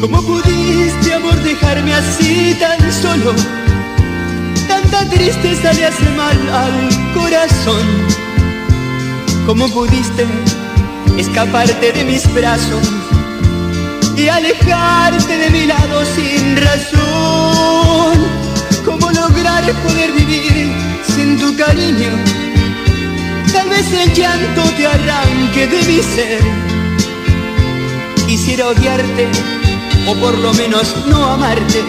¿Cómo pudiste, amor, dejarme así tan solo? Tanta tristeza le hace mal al corazón. ¿Cómo pudiste escaparte de mis brazos y alejarte de mi lado sin razón? ¿Cómo lograr poder vivir sin tu cariño? Tal vez el llanto te arranque de mi ser. Quisiera odiarte o por lo menos no amarte.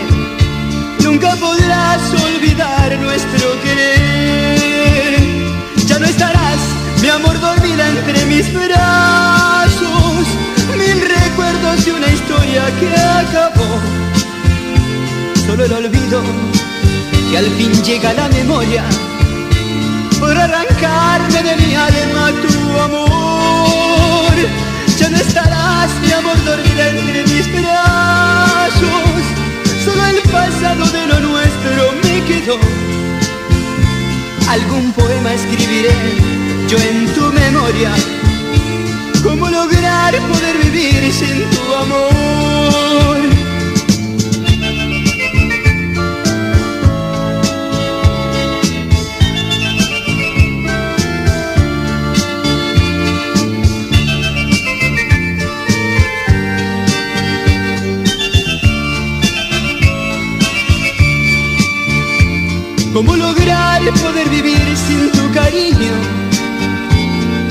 Nunca podrás olvidar nuestro querer. Ya no estarás, mi amor, dormida entre mis brazos. Mil recuerdos de una historia que acabó. Solo el olvido que al fin llega a la memoria podrá arrancarme de mi alma tu amor. Ya no estarás, mi amor, dormida entre mis brazos. Solo el pasado de lo nuestro me quedó. Algún poema escribiré yo en tu memoria. ¿Cómo lograr poder vivir sin tu amor? ¿Cómo lograr poder vivir sin tu cariño?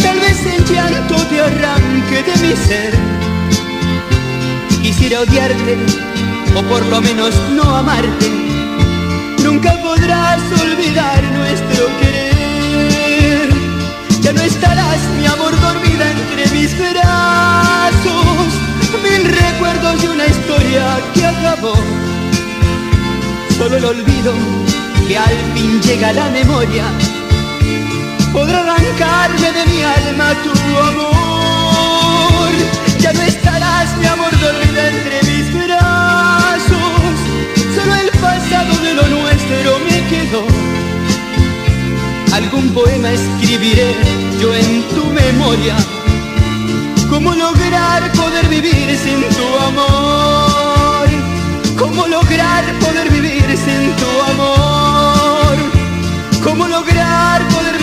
Tal vez el llanto te arranque de mi ser. Quisiera odiarte o por lo menos no amarte. Nunca podrás olvidar nuestro querer. Ya no estarás, mi amor, dormida entre mis brazos. Mil recuerdos de una historia que acabó. Solo el olvido que al fin llega a la memoria podrá arrancarme de mi alma tu amor. Ya no estarás, mi amor, dormida entre mis brazos. Solo el pasado de lo nuestro me quedó. Algún poema escribiré yo en tu memoria. ¿Cómo lograr poder vivir sin tu amor? ¿Cómo lograr poder vivir sin tu amor? ¿Cómo lograr poder